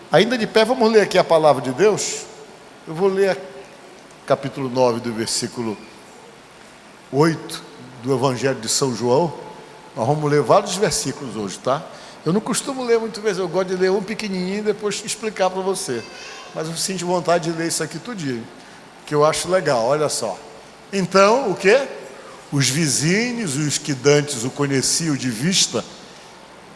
Ainda de pé, vamos ler aqui a palavra de Deus. Eu vou ler capítulo 9 do versículo 8 do Evangelho de São João. Nós vamos ler vários versículos hoje, tá? Eu não costumo ler muitas vezes, eu gosto de ler um pequenininho e depois explicar para você. Mas eu sinto vontade de ler isso aqui tudinho, que eu acho legal, olha só. Então, o quê? Os vizinhos e os que dantes o conheciam de vista.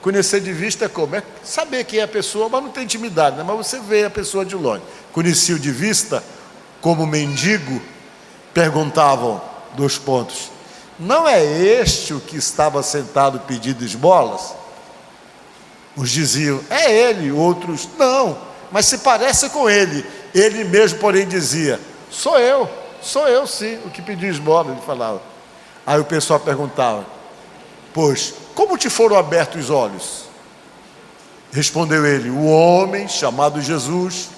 Conhecer de vista é como? É saber quem é a pessoa, mas não tem intimidade, né? Mas você vê a pessoa de longe. Conheciam de vista, como mendigo, perguntavam, dois pontos. Não é este o que estava sentado pedindo esmolas? Uns diziam, é ele, outros, não, mas se parece com ele. Ele mesmo, porém, dizia, sou eu sim, o que pediu esmola, ele falava. Aí o pessoal perguntava, pois, como te foram abertos os olhos? Respondeu ele, o homem chamado Jesus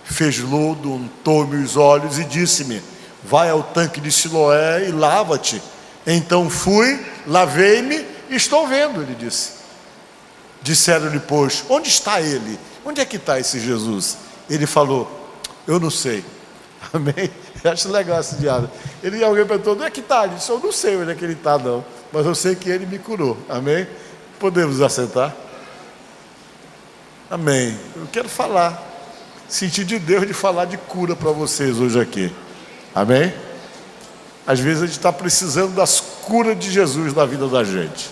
fez lodo, untou-me os olhos e disse-me, vai ao tanque de Siloé e lava-te. Então fui, lavei-me e estou vendo, ele disse. Disseram-lhe, pois, onde está ele? Onde é que está esse Jesus? Ele falou, eu não sei. Amém? Eu acho legal esse diálogo. Alguém perguntou, onde é que está? Ele disse, eu não sei onde é que ele está não, mas eu sei que ele me curou. Amém? Podemos assentar? Amém. Eu quero falar, sentir de Deus de falar de cura para vocês hoje aqui. Amém? Às vezes a gente está precisando das curas de Jesus na vida da gente.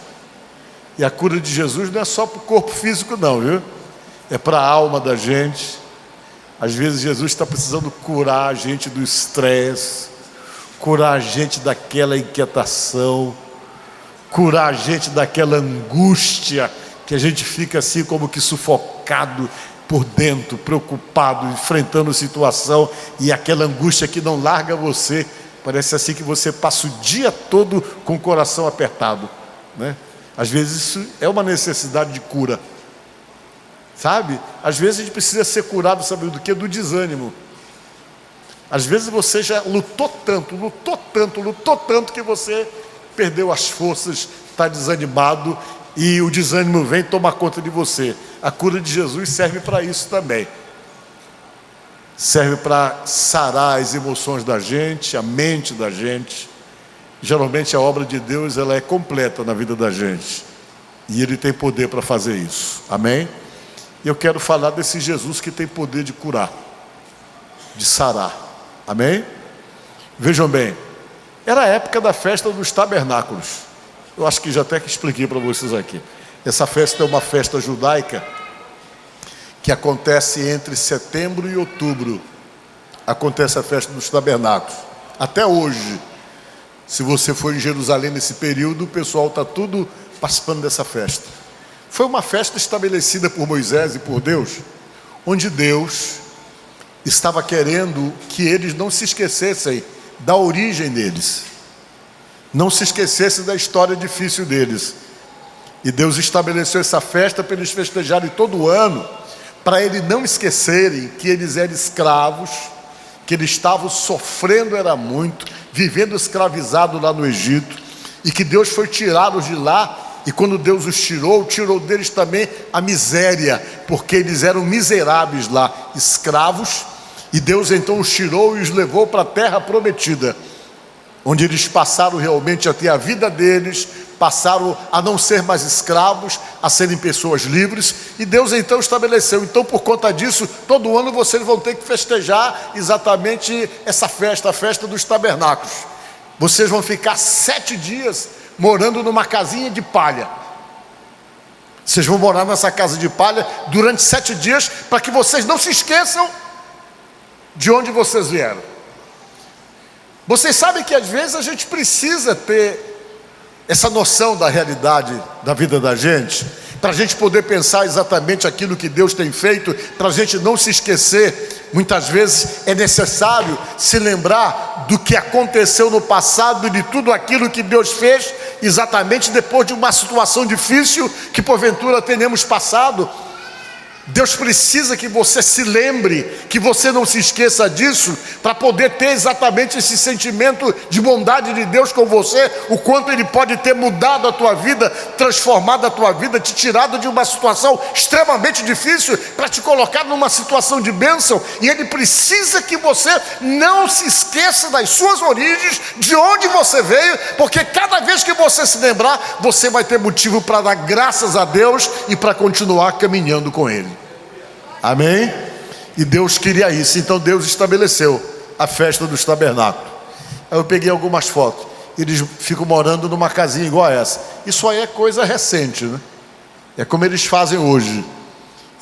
E a cura de Jesus não é só para o corpo físico não, viu? É para a alma da gente. Às vezes Jesus está precisando curar a gente do estresse, curar a gente daquela inquietação, curar a gente daquela angústia, que a gente fica assim como que sufocado por dentro, preocupado, enfrentando a situação, e aquela angústia que não larga você, parece assim que você passa o dia todo com o coração apertado, né? Às vezes isso é uma necessidade de cura, sabe? Às vezes a gente precisa ser curado, sabe do que? Do desânimo. Às vezes você já lutou tanto que você perdeu as forças, está desanimado e o desânimo vem tomar conta de você. A cura de Jesus serve para isso também. Serve para sarar as emoções da gente, a mente da gente. Geralmente a obra de Deus ela é completa na vida da gente. E Ele tem poder para fazer isso. Amém? E eu quero falar desse Jesus que tem poder de curar, de sarar. Amém? Vejam bem, era a época da festa dos tabernáculos. Eu acho que já até que expliquei para vocês aqui. Essa festa é uma festa judaica que acontece entre setembro e outubro. Acontece a festa dos tabernáculos. Até hoje, se você for em Jerusalém nesse período, o pessoal está tudo participando dessa festa. Foi uma festa estabelecida por Moisés e por Deus, onde Deus estava querendo que eles não se esquecessem da origem deles, não se esquecessem da história difícil deles. E Deus estabeleceu essa festa para eles festejarem todo ano, para eles não esquecerem que eles eram escravos, que eles estavam sofrendo era muito, vivendo escravizados lá no Egito, e que Deus foi tirá-los de lá. E quando Deus os tirou deles também a miséria, porque eles eram miseráveis lá, escravos, e Deus então os tirou e os levou para a terra prometida, onde eles passaram realmente a ter a vida deles, passaram a não ser mais escravos, a serem pessoas livres, e Deus então estabeleceu, então por conta disso, todo ano vocês vão ter que festejar exatamente essa festa, a festa dos tabernáculos. Vocês vão ficar 7 dias morando numa casinha de palha. Vocês vão morar nessa casa de palha durante 7 dias, para que vocês não se esqueçam de onde vocês vieram. Vocês sabem que às vezes a gente precisa ter essa noção da realidade da vida da gente, para a gente poder pensar exatamente aquilo que Deus tem feito, para a gente não se esquecer. Muitas vezes é necessário se lembrar do que aconteceu no passado e de tudo aquilo que Deus fez, exatamente depois de uma situação difícil que porventura tenhamos passado. Deus precisa que você se lembre, que você não se esqueça disso, para poder ter exatamente esse sentimento de bondade de Deus com você, o quanto Ele pode ter mudado a tua vida, transformado a tua vida, te tirado de uma situação extremamente difícil, para te colocar numa situação de bênção. E Ele precisa que você não se esqueça das suas origens, de onde você veio, porque cada vez que você se lembrar, você vai ter motivo para dar graças a Deus e para continuar caminhando com Ele. Amém? E Deus queria isso, então Deus estabeleceu a festa dos tabernáculos. Aí eu peguei algumas fotos. Eles ficam morando numa casinha igual a essa. Isso aí é coisa recente, né? É como eles fazem hoje.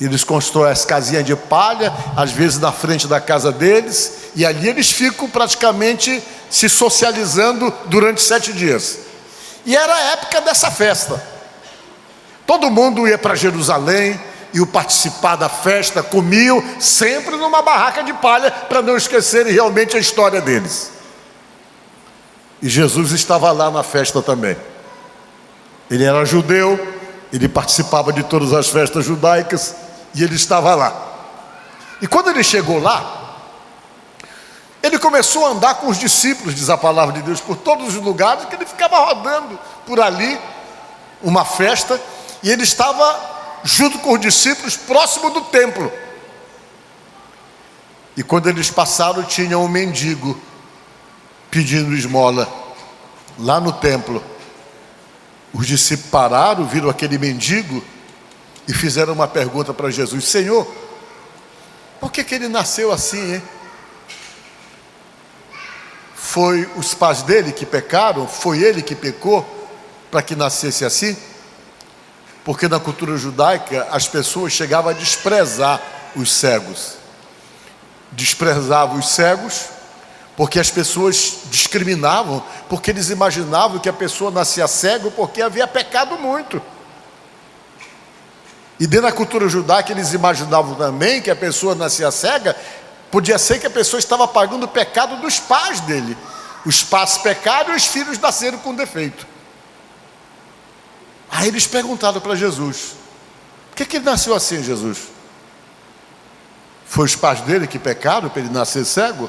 Eles constroem as casinhas de palha, às vezes na frente da casa deles, e ali eles ficam praticamente se socializando durante 7 dias. E era a época dessa festa. Todo mundo ia para Jerusalém, iam participar da festa, comiam sempre numa barraca de palha, para não esquecerem realmente a história deles. E Jesus estava lá na festa também. Ele era judeu, ele participava de todas as festas judaicas, e ele estava lá. E quando ele chegou lá, ele começou a andar com os discípulos, diz a palavra de Deus, por todos os lugares, que ele ficava rodando por ali, uma festa, e ele estava junto com os discípulos, próximo do templo. E quando eles passaram, tinha um mendigo pedindo esmola lá no templo. Os discípulos pararam, viram aquele mendigo e fizeram uma pergunta para Jesus: Senhor, por que ele nasceu assim, hein? Foi os pais dele que pecaram? Foi ele que pecou para que nascesse assim? Porque na cultura judaica as pessoas chegavam a desprezar os cegos. Desprezavam os cegos porque as pessoas discriminavam, porque eles imaginavam que a pessoa nascia cego porque havia pecado muito. E dentro da cultura judaica eles imaginavam também que a pessoa nascia cega, podia ser que a pessoa estava pagando o pecado dos pais dele. Os pais pecaram e os filhos nasceram com defeito. Aí eles perguntaram para Jesus: por que ele nasceu assim, Jesus? Foi os pais dele que pecaram para ele nascer cego?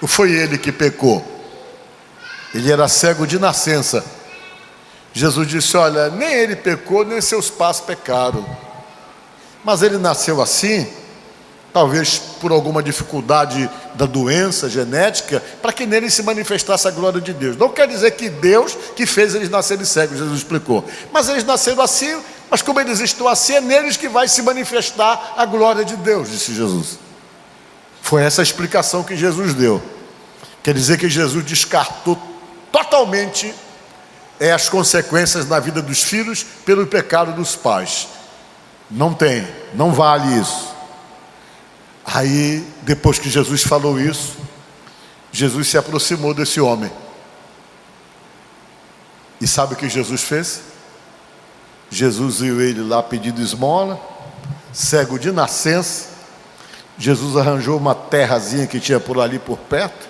Ou foi ele que pecou? Ele era cego de nascença. Jesus disse: olha, nem ele pecou, nem seus pais pecaram, mas ele nasceu assim, talvez por alguma dificuldade da doença genética, para que nele se manifestasse a glória de Deus. Não quer dizer que Deus que fez eles nascerem cegos, Jesus explicou. Mas eles nasceram assim, mas como eles estão assim, é neles que vai se manifestar a glória de Deus, disse Jesus. Foi essa a explicação que Jesus deu. Quer dizer que Jesus descartou totalmente as consequências na vida dos filhos pelo pecado dos pais. Não tem, não vale isso. Aí, depois que Jesus falou isso, Jesus se aproximou desse homem. E sabe o que Jesus fez? Jesus viu ele lá pedindo esmola, cego de nascença. Jesus arranjou uma terrazinha que tinha por ali por perto,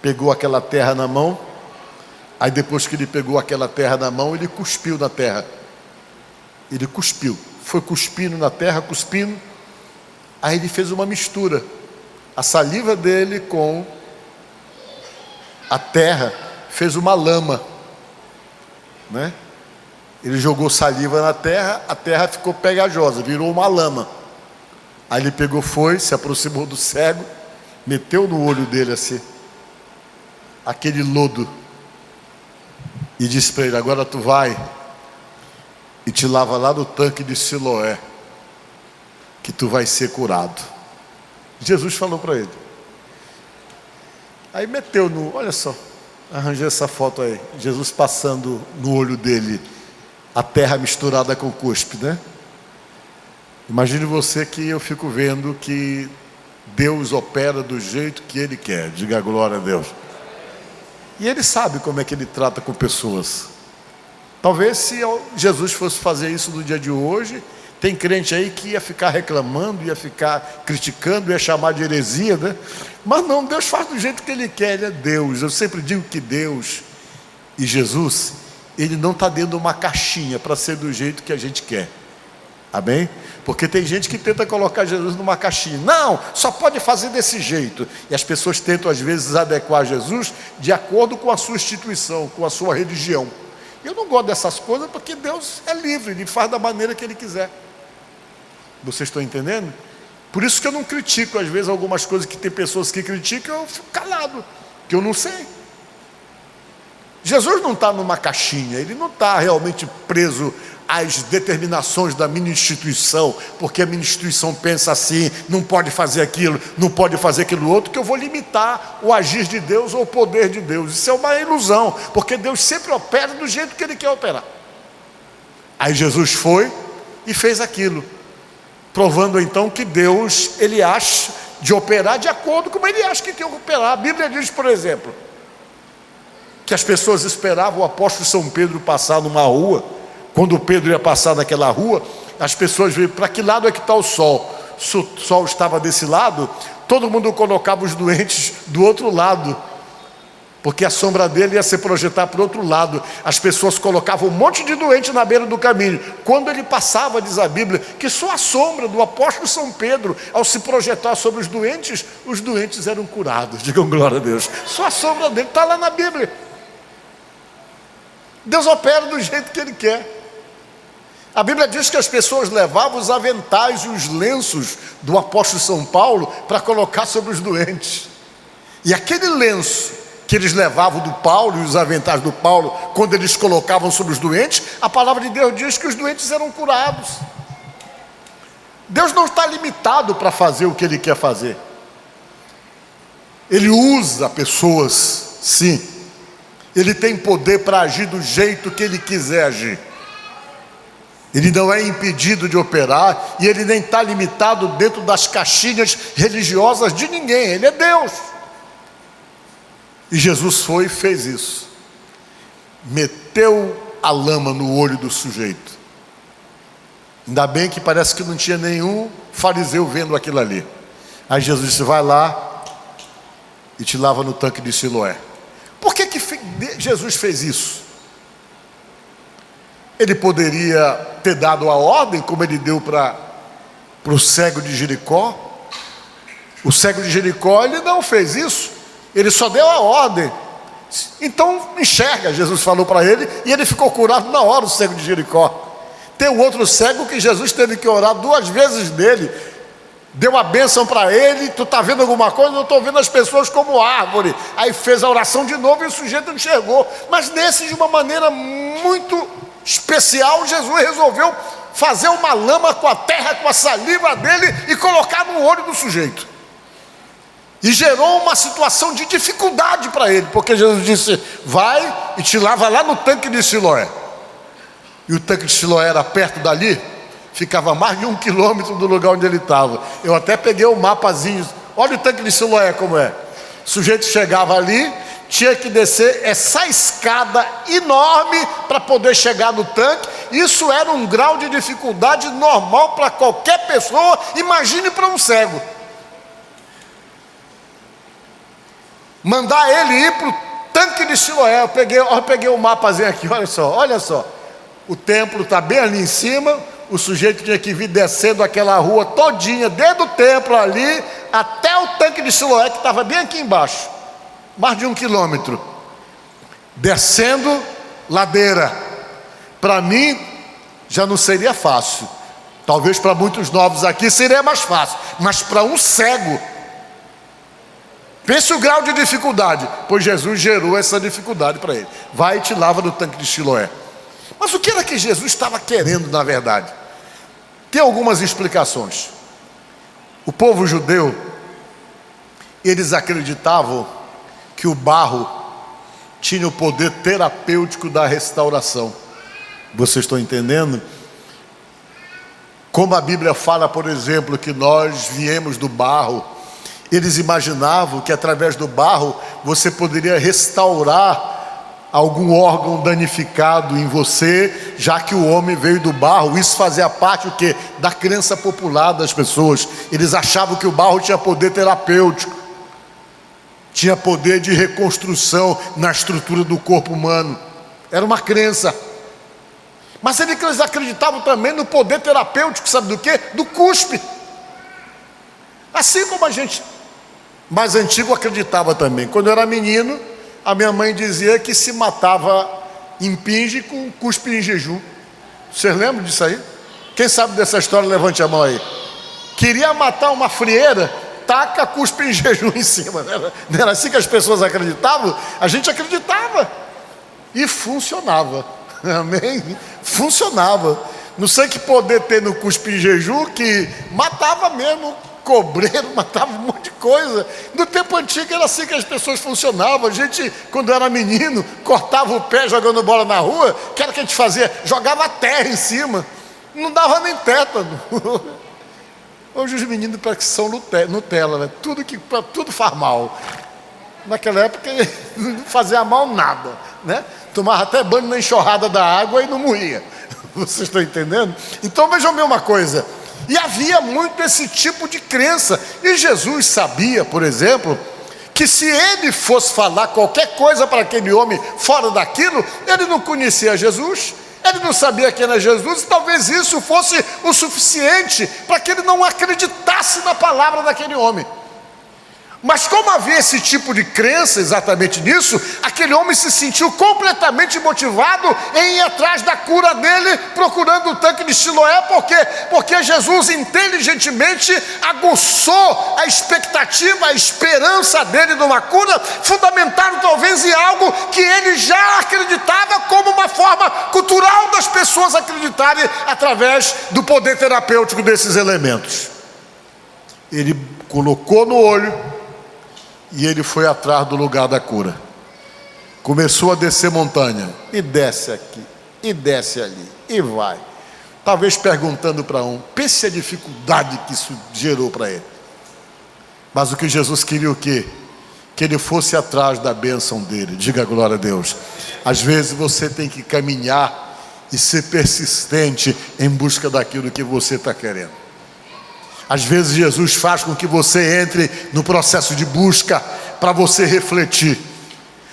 pegou aquela terra na mão. Aí depois que ele pegou aquela terra na mão, ele cuspiu na terra. Ele cuspiu, foi cuspindo na terra, cuspindo. Aí ele fez uma mistura, a saliva dele com a terra, fez uma lama, né? Ele jogou saliva na terra, a terra ficou pegajosa, virou uma lama. Aí ele pegou, foi, se aproximou do cego, meteu no olho dele assim, aquele lodo, e disse para ele: agora tu vai e te lava lá no tanque de Siloé, que tu vai ser curado. Jesus falou para ele. Aí meteu no, olha só, arranjei essa foto aí, Jesus passando no olho dele a terra misturada com cuspe, né? Imagine você que eu fico vendo que Deus opera do jeito que Ele quer. Diga glória a Deus. E Ele sabe como é que Ele trata com pessoas. Talvez se Jesus fosse fazer isso no dia de hoje, tem crente aí que ia ficar reclamando, ia ficar criticando, ia chamar de heresia, né? Mas não, Deus faz do jeito que Ele quer, Ele é Deus. Eu sempre digo que Deus e Jesus, Ele não está dentro de uma caixinha para ser do jeito que a gente quer. Amém? Porque tem gente que tenta colocar Jesus numa caixinha. Não, só pode fazer desse jeito. E as pessoas tentam às vezes adequar Jesus de acordo com a sua instituição, com a sua religião. Eu não gosto dessas coisas porque Deus é livre, Ele faz da maneira que Ele quiser. Vocês estão entendendo? Por isso que eu não critico às vezes algumas coisas que tem pessoas que criticam, eu fico calado, que eu não sei. Jesus não está numa caixinha, Ele não está realmente preso às determinações da minha instituição, porque a minha instituição pensa assim, não pode fazer aquilo, não pode fazer aquilo outro, que eu vou limitar o agir de Deus ou o poder de Deus. Isso é uma ilusão, porque Deus sempre opera do jeito que Ele quer operar. Aí Jesus foi e fez aquilo, provando então que Deus, Ele acha de operar de acordo com como Ele acha que tem que operar. A Bíblia diz, por exemplo, que as pessoas esperavam o apóstolo São Pedro passar numa rua. Quando Pedro ia passar naquela rua, as pessoas viam, para que lado é que está o sol? Se o sol estava desse lado, todo mundo colocava os doentes do outro lado, porque a sombra dele ia se projetar para o outro lado. As pessoas colocavam um monte de doente na beira do caminho. Quando ele passava, diz a Bíblia, que só a sombra do apóstolo São Pedro, ao se projetar sobre os doentes eram curados. Digam glória a Deus. Só a sombra dele está lá na Bíblia. Deus opera do jeito que Ele quer. A Bíblia diz que as pessoas levavam os aventais e os lenços do apóstolo São Paulo para colocar sobre os doentes. E aquele lenço que eles levavam do Paulo e os aventais do Paulo, quando eles colocavam sobre os doentes, a palavra de Deus diz que os doentes eram curados. Deus não está limitado para fazer o que Ele quer fazer. Ele usa pessoas, sim. Ele tem poder para agir do jeito que Ele quiser agir. Ele não é impedido de operar e Ele nem está limitado dentro das caixinhas religiosas de ninguém. Ele é Deus. E Jesus foi e fez isso. Meteu a lama no olho do sujeito. Ainda bem que parece que não tinha nenhum fariseu vendo aquilo ali. Aí Jesus disse, vai lá e te lava no tanque de Siloé. Por que Jesus fez isso? Ele poderia ter dado a ordem, como Ele deu para o cego de Jericó. O cego de Jericó, ele não fez isso. Ele só deu a ordem. Então enxerga, Jesus falou para ele, e ele ficou curado na hora, o cego de Jericó. Tem um outro cego que Jesus teve que orar 2 vezes dele. Deu a bênção para ele, tu está vendo alguma coisa? Eu estou vendo as pessoas como árvore. Aí fez a oração de novo e o sujeito enxergou. Mas nesse, de uma maneira muito especial, Jesus resolveu fazer uma lama com a terra, com a saliva dele e colocar no olho do sujeito. E gerou uma situação de dificuldade para ele, porque Jesus disse, vai e te lava lá no tanque de Siloé. E o tanque de Siloé era perto dali, ficava mais de 1 quilômetro do lugar onde ele estava. Eu até peguei o mapazinho, olha o tanque de Siloé como é. O sujeito chegava ali, tinha que descer essa escada enorme para poder chegar no tanque. Isso era um grau de dificuldade normal para qualquer pessoa, imagine para um cego. Mandar ele ir para o tanque de Siloé. Eu peguei o mapazinho aqui, olha só. O templo está bem ali em cima. O sujeito tinha que vir descendo aquela rua todinha, desde o templo ali até o tanque de Siloé, que estava bem aqui embaixo, mais de 1 quilômetro, descendo ladeira. Para mim já não seria fácil, talvez para muitos novos aqui seria mais fácil, mas para um cego, pense o grau de dificuldade, pois Jesus gerou essa dificuldade para ele. Vai e te lava no tanque de Siloé. Mas o que era que Jesus estava querendo na verdade? Tem algumas explicações. O povo judeu, eles acreditavam que o barro tinha o poder terapêutico da restauração. Vocês estão entendendo? Como a Bíblia fala, por exemplo, que nós viemos do barro, eles imaginavam que através do barro você poderia restaurar algum órgão danificado em você, já que o homem veio do barro. Isso fazia parte o quê? Da crença popular das pessoas. Eles achavam que o barro tinha poder terapêutico, tinha poder de reconstrução na estrutura do corpo humano. Era uma crença. Mas eles acreditavam também no poder terapêutico, sabe do quê? Do cuspe. Assim como a gente mais antigo acreditava também. Quando eu era menino, a minha mãe dizia que se matava em pinge com cuspe em jejum. Vocês lembram disso aí? Quem sabe dessa história, levante a mão aí. Queria matar uma frieira, taca cuspe em jejum em cima. Não era assim que as pessoas acreditavam? A gente acreditava. E funcionava. Amém? Funcionava. Não sei que poder ter no cuspe em jejum, que matava mesmo cobreiro, matava um monte de coisa. No tempo antigo era assim que as pessoas funcionavam. A gente, quando era menino, cortava o pé jogando bola na rua. O que era que a gente fazia? Jogava terra em cima. Não dava nem tétano. Hoje os meninos parece que são Nutella, né? Tudo faz mal. Naquela época não fazia mal nada, né? Tomava até banho na enxurrada da água e não morria. Vocês estão entendendo? Então vejam bem uma coisa. E havia muito esse tipo de crença. E Jesus sabia, por exemplo, que se ele fosse falar qualquer coisa para aquele homem fora daquilo, ele não conhecia Jesus, ele não sabia quem era Jesus, e talvez isso fosse o suficiente para que ele não acreditasse na palavra daquele homem. Mas como havia esse tipo de crença exatamente nisso, aquele homem se sentiu completamente motivado em ir atrás da cura dele, procurando o tanque de Siloé. Por quê? Porque Jesus inteligentemente aguçou a expectativa, a esperança dele numa cura, fundamentado talvez em algo que ele já acreditava como uma forma cultural das pessoas acreditarem através do poder terapêutico desses elementos. Ele colocou no olho e ele foi atrás do lugar da cura. Começou a descer montanha, e desce aqui, e desce ali, e vai. Talvez perguntando para um, pense a dificuldade que isso gerou para ele. Mas o que Jesus queria o quê? Que ele fosse atrás da bênção dele. Diga glória a Deus. Às vezes você tem que caminhar e ser persistente em busca daquilo que você está querendo. Às vezes Jesus faz com que você entre no processo de busca para você refletir.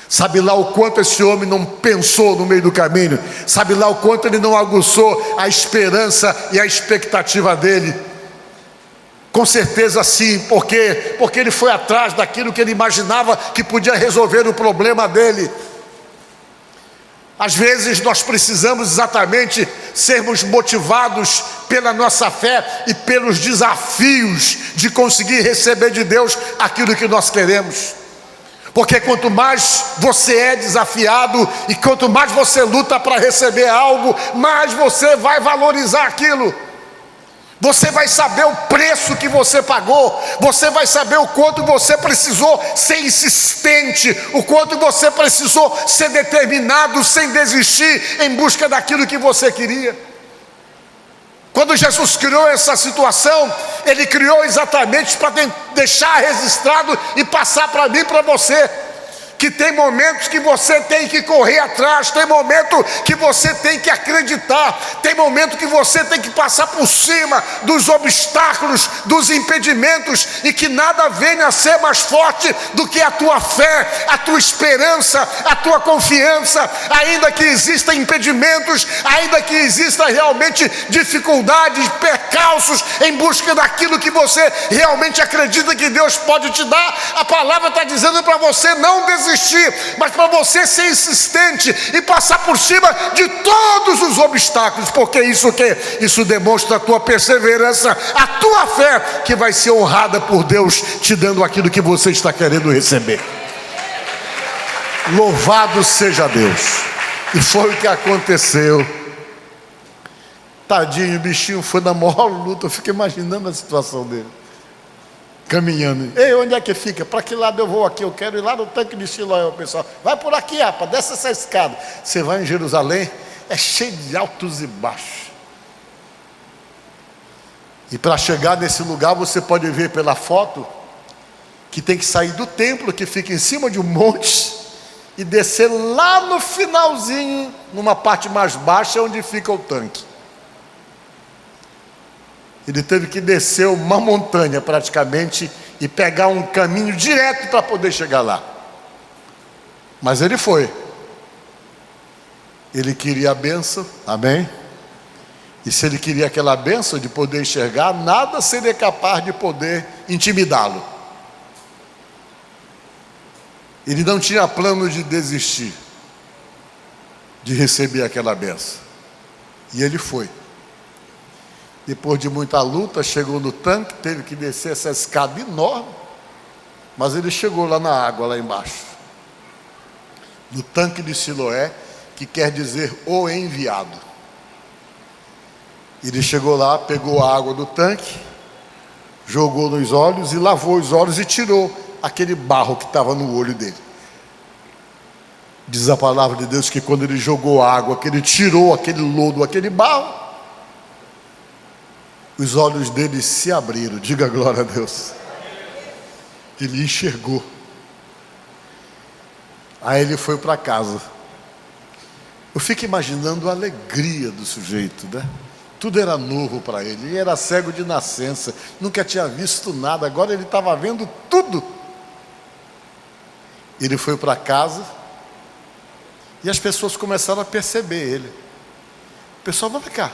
Sabe lá o quanto esse homem não pensou no meio do caminho? Sabe lá o quanto ele não aguçou a esperança e a expectativa dele? Com certeza sim, porque ele foi atrás daquilo que ele imaginava que podia resolver o problema dele. Às vezes nós precisamos exatamente sermos motivados pela nossa fé e pelos desafios de conseguir receber de Deus aquilo que nós queremos. Porque quanto mais você é desafiado e quanto mais você luta para receber algo, mais você vai valorizar aquilo. Você vai saber o preço que você pagou, você vai saber o quanto você precisou ser insistente, o quanto você precisou ser determinado, sem desistir, em busca daquilo que você queria. Quando Jesus criou essa situação, Ele criou exatamente para deixar registrado e passar para mim e para você, que tem momentos que você tem que correr atrás, tem momento que você tem que acreditar, tem momento que você tem que passar por cima dos obstáculos, dos impedimentos, e que nada venha a ser mais forte do que a tua fé, a tua esperança, a tua confiança. Ainda que existam impedimentos, ainda que exista realmente dificuldades, percalços em busca daquilo que você realmente acredita que Deus pode te dar, a palavra está dizendo para você não desistir, mas para você ser insistente e passar por cima de todos os obstáculos, porque isso demonstra a tua perseverança, a tua fé, que vai ser honrada por Deus, te dando aquilo que você está querendo receber. Louvado seja Deus. E foi o que aconteceu. Tadinho, o bichinho foi na maior luta. Eu fico imaginando a situação dele, caminhando. Ei, onde é que fica? Para que lado eu vou aqui? Eu quero ir lá no tanque de Siloé. O pessoal, vai por aqui, rapaz, desce essa escada. Você vai em Jerusalém, é cheio de altos e baixos. E para chegar nesse lugar, você pode ver pela foto que tem que sair do templo, que fica em cima de um monte, e descer lá no finalzinho, numa parte mais baixa, onde fica o tanque. Ele teve que descer uma montanha praticamente e pegar um caminho direto para poder chegar lá. Mas ele foi. Ele queria a bênção, amém? E se ele queria aquela bênção de poder enxergar, nada seria capaz de poder intimidá-lo. Ele não tinha plano de desistir de receber aquela bênção. E ele foi. Depois de muita luta, chegou no tanque, teve que descer essa escada enorme, mas ele chegou lá na água, lá embaixo, no tanque de Siloé, que quer dizer o enviado. Ele chegou lá, pegou a água do tanque, jogou nos olhos e lavou os olhos e tirou aquele barro que estava no olho dele. Diz a palavra de Deus que quando ele jogou a água, que ele tirou aquele lodo, aquele barro, os olhos dele se abriram. Diga glória a Deus. Ele enxergou. Aí ele foi para casa. Eu fico imaginando a alegria do sujeito, né? Tudo era novo para ele. Ele era cego de nascença, nunca tinha visto nada, agora ele estava vendo tudo. Ele foi para casa e as pessoas começaram a perceber ele. O pessoal, vem cá,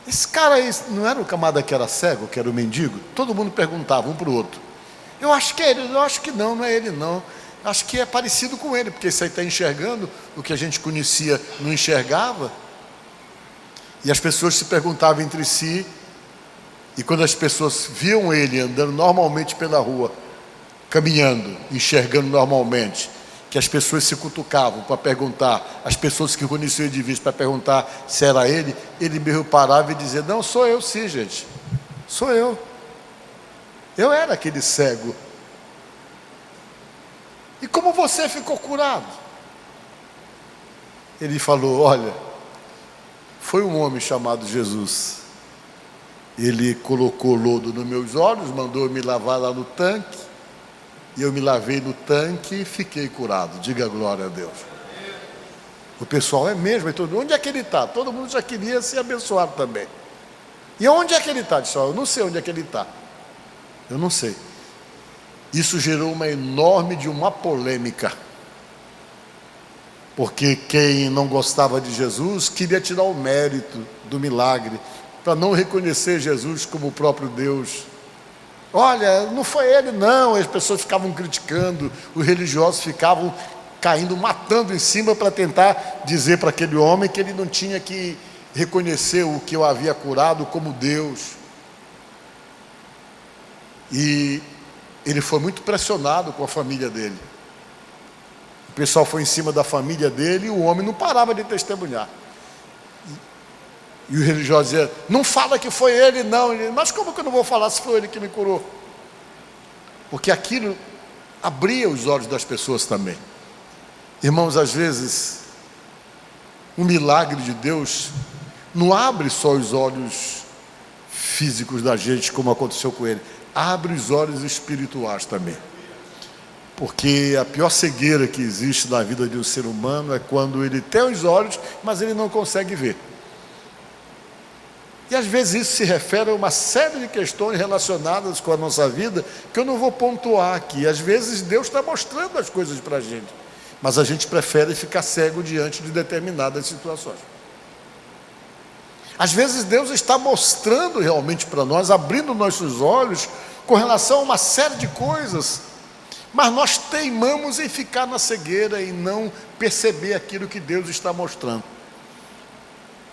esse cara aí não era o camarada que era cego, que era o mendigo? Todo mundo perguntava um para o outro. Eu acho que é ele, eu acho que não é ele não. Acho que é parecido com ele, porque esse aí está enxergando o que a gente conhecia, não enxergava. E as pessoas se perguntavam entre si, e quando as pessoas viam ele andando normalmente pela rua, caminhando, enxergando normalmente, que as pessoas se cutucavam para perguntar, as pessoas que conheciam de vista para perguntar se era ele mesmo parava e dizia, não, sou eu sim, gente, sou eu era aquele cego. E como você ficou curado? Ele falou, olha, foi um homem chamado Jesus, ele colocou lodo nos meus olhos, mandou eu me lavar lá no tanque, e eu me lavei no tanque e fiquei curado. Diga glória a Deus. O pessoal é mesmo, onde é que ele está? Todo mundo já queria ser abençoado também. E onde é que ele está? Eu não sei onde é que ele está. Eu não sei. Isso gerou uma polêmica. Porque quem não gostava de Jesus queria tirar o mérito do milagre, para não reconhecer Jesus como o próprio Deus. Olha, não foi ele não, as pessoas ficavam criticando, os religiosos ficavam caindo, matando em cima para tentar dizer para aquele homem que ele não tinha que reconhecer o que eu havia curado como Deus. E ele foi muito pressionado com a família dele. O pessoal foi em cima da família dele e o homem não parava de testemunhar. E o religioso dizia, não fala que foi ele não. Ele, mas como que eu não vou falar se foi ele que me curou? Porque aquilo abria os olhos das pessoas também. Irmãos, às vezes, um milagre de Deus não abre só os olhos físicos da gente, como aconteceu com ele. Abre os olhos espirituais também. Porque a pior cegueira que existe na vida de um ser humano é quando ele tem os olhos, mas ele não consegue ver. E às vezes isso se refere a uma série de questões relacionadas com a nossa vida, que eu não vou pontuar aqui. Às vezes Deus está mostrando as coisas para a gente, mas a gente prefere ficar cego diante de determinadas situações. Às vezes Deus está mostrando realmente para nós, abrindo nossos olhos com relação a uma série de coisas, mas nós teimamos em ficar na cegueira e não perceber aquilo que Deus está mostrando.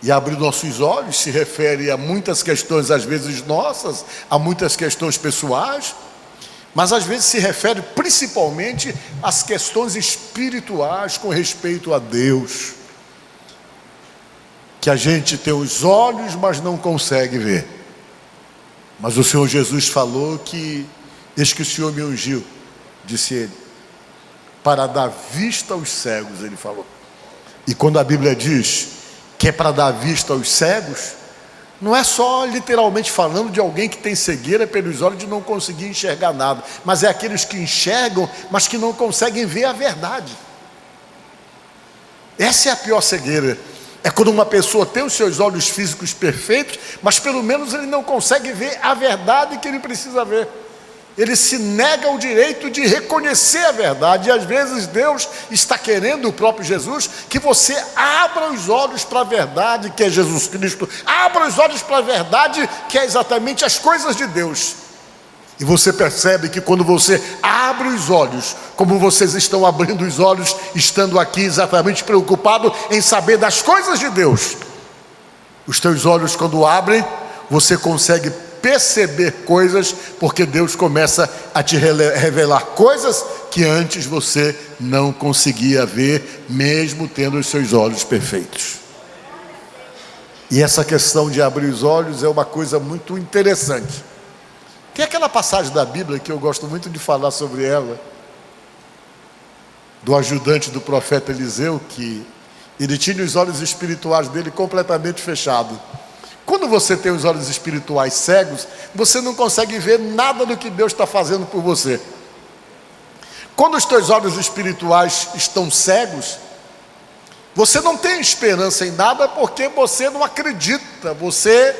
E abrir nossos olhos se refere a muitas questões, às vezes nossas, a muitas questões pessoais, mas às vezes se refere principalmente às questões espirituais com respeito a Deus. Que a gente tem os olhos, mas não consegue ver. Mas o Senhor Jesus falou que, eis que o Senhor me ungiu, disse ele, para dar vista aos cegos, ele falou. E quando a Bíblia diz que é para dar vista aos cegos, não é só literalmente falando de alguém que tem cegueira pelos olhos de não conseguir enxergar nada, mas é aqueles que enxergam, mas que não conseguem ver a verdade. Essa é a pior cegueira. É quando uma pessoa tem os seus olhos físicos perfeitos, mas pelo menos ele não consegue ver a verdade que ele precisa ver. ele se nega o direito de reconhecer a verdade. E às vezes Deus está querendo, o próprio Jesus, que você abra os olhos para a verdade, que é Jesus Cristo. Abra os olhos para a verdade, que é exatamente as coisas de Deus. E você percebe que quando você abre os olhos, como vocês estão abrindo os olhos, estando aqui exatamente preocupado em saber das coisas de Deus, os teus olhos, quando abrem, você consegue perceber coisas, porque Deus começa a te revelar coisas que antes você não conseguia ver, mesmo tendo os seus olhos perfeitos. E essa questão de abrir os olhos é uma coisa muito interessante. Tem aquela passagem da Bíblia que eu gosto muito de falar sobre ela, do ajudante do profeta Eliseu, que ele tinha os olhos espirituais dele completamente fechados. Quando você tem os olhos espirituais cegos, você não consegue ver nada do que Deus está fazendo por você. Quando os teus olhos espirituais estão cegos, você não tem esperança em nada, porque você não acredita, você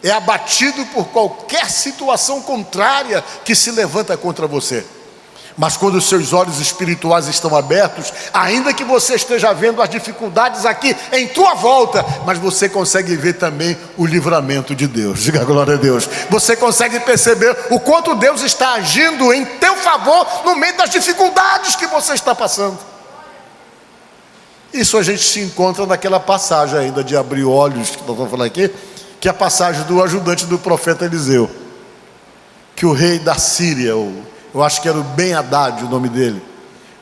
é abatido por qualquer situação contrária que se levanta contra você. Mas quando os seus olhos espirituais estão abertos, ainda que você esteja vendo as dificuldades aqui em tua volta, mas você consegue ver também o livramento de Deus. Diga glória a Deus. Você consegue perceber o quanto Deus está agindo em teu favor no meio das dificuldades que você está passando. Isso a gente se encontra naquela passagem ainda de abrir olhos, que nós vamos falar aqui, que é a passagem do ajudante do profeta Eliseu, que o rei da Síria, eu acho que era o Ben-Hadad o nome dele,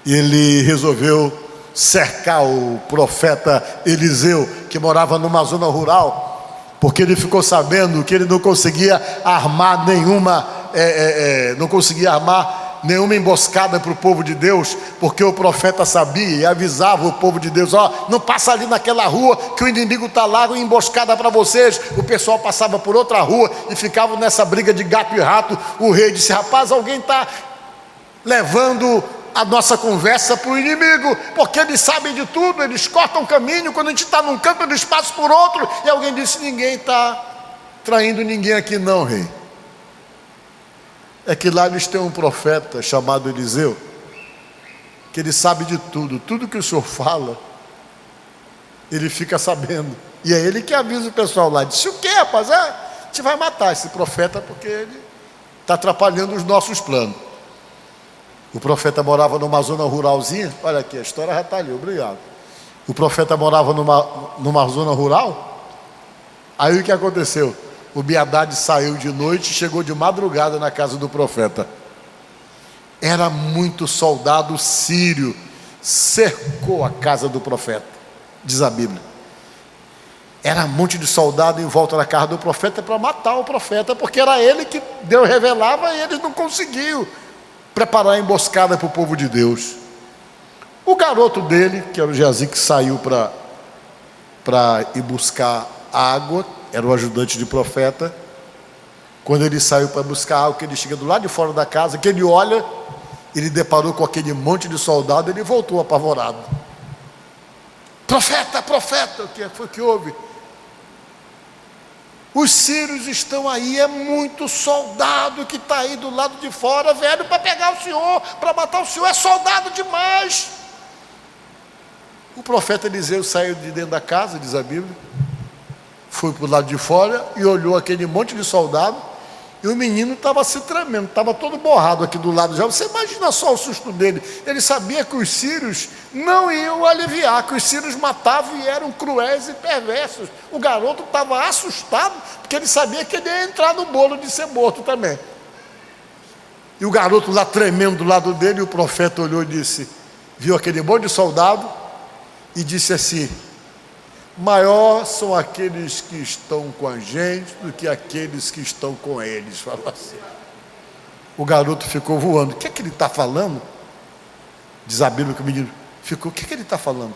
ele resolveu cercar o profeta Eliseu, que morava numa zona rural, porque ele ficou sabendo que ele não conseguia armar nenhuma emboscada para o povo de Deus, porque o profeta sabia e avisava o povo de Deus: não passa ali naquela rua que o inimigo está lá, uma emboscada para vocês. O pessoal passava por outra rua e ficava nessa briga de gato e rato. O rei disse: rapaz, alguém está levando a nossa conversa para o inimigo, porque eles sabem de tudo, eles cortam caminho, quando a gente está num canto eles passam por outro. E alguém disse: ninguém está traindo ninguém aqui não, rei. É que lá eles têm um profeta chamado Eliseu, que ele sabe de tudo, tudo que o senhor fala, ele fica sabendo, e é ele que avisa o pessoal lá. Disse: o que, rapaz? A gente vai matar esse profeta, porque ele está atrapalhando os nossos planos. O profeta morava numa zona ruralzinha. Olha aqui, a história já está ali, obrigado. O profeta morava numa zona rural. Aí o que aconteceu? O Ben-Hadad saiu de noite e chegou de madrugada na casa do profeta. Era muito soldado sírio, cercou a casa do profeta, diz a Bíblia. Era um monte de soldado em volta da casa do profeta para matar o profeta, porque era ele que Deus revelava e eles não conseguiam preparar a emboscada para o povo de Deus. O garoto dele, que era o Geazi, que saiu para ir buscar água, era o ajudante de profeta. Quando ele saiu para buscar água, que ele chega do lado de fora da casa, que ele olha, ele deparou com aquele monte de soldado, ele voltou apavorado. Profeta, profeta, o que foi que houve? Os sírios estão aí, é muito soldado que está aí do lado de fora, velho, para pegar o senhor, para matar o senhor, é soldado demais. O profeta Eliseu saiu de dentro da casa, diz a Bíblia, foi para o lado de fora e olhou aquele monte de soldado, e o menino estava se tremendo, estava todo borrado aqui do lado já. Você imagina só o susto dele. Ele sabia que os sírios não iam aliviar, que os sírios matavam e eram cruéis e perversos. O garoto estava assustado, porque ele sabia que ele ia entrar no bolo de ser morto também. E o garoto lá tremendo do lado dele, e o profeta olhou e disse, viu aquele monte de soldado, e disse assim: maior são aqueles que estão com a gente do que aqueles que estão com eles. Falou assim. O garoto ficou voando. O que é que ele está falando? Diz a Bíblia que o menino ficou: o que é que ele está falando?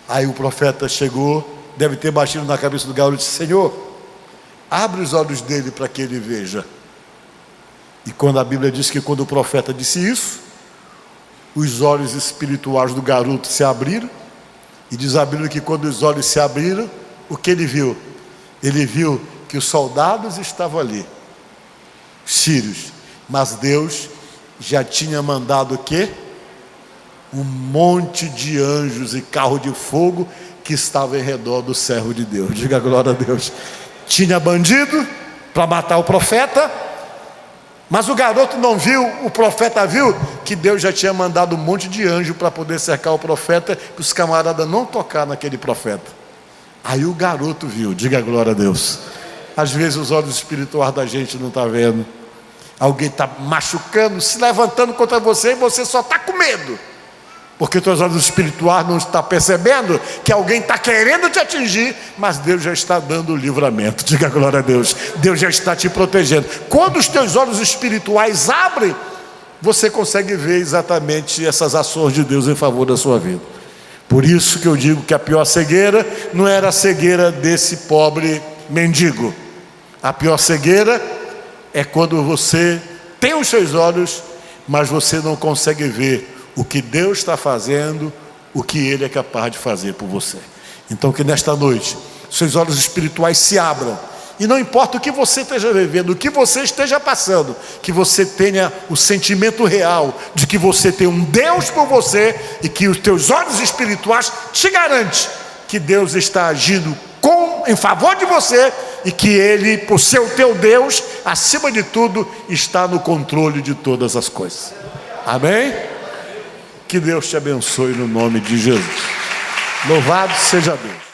Aí o profeta chegou, deve ter batido na cabeça do garoto e disse: Senhor, abre os olhos dele para que ele veja. E quando a Bíblia diz que quando o profeta disse isso, os olhos espirituais do garoto se abriram. E diz a Bíblia que quando os olhos se abriram, o que ele viu? Ele viu que os soldados estavam ali, sírios, Mas Deus já tinha mandado o quê? Um monte de anjos e carro de fogo que estava em redor do servo de Deus. Diga glória a Deus. Tinha bandido para matar o profeta, mas o garoto não viu, o profeta viu que Deus já tinha mandado um monte de anjo para poder cercar o profeta, para os camaradas não tocar naquele profeta. Aí o garoto viu, diga glória a Deus. Às vezes os olhos espirituais da gente não estão vendo. Alguém está machucando, se levantando contra você e você só está com medo. Porque teus olhos espirituais não estão percebendo que alguém está querendo te atingir, mas Deus já está dando o livramento. Diga glória a Deus. Deus já está te protegendo. Quando os teus olhos espirituais abrem, você consegue ver exatamente essas ações de Deus em favor da sua vida. Por isso que eu digo que a pior cegueira não era a cegueira desse pobre mendigo. A pior cegueira é quando você tem os seus olhos, mas você não consegue ver o que Deus está fazendo, o que Ele é capaz de fazer por você. Então que nesta noite seus olhos espirituais se abram, e não importa o que você esteja vivendo, o que você esteja passando, que você tenha o sentimento real de que você tem um Deus por você, e que os teus olhos espirituais te garantem que Deus está agindo em favor de você, e que Ele, por ser o teu Deus, acima de tudo, está no controle de todas as coisas. Amém? Que Deus te abençoe no nome de Jesus. Louvado seja Deus.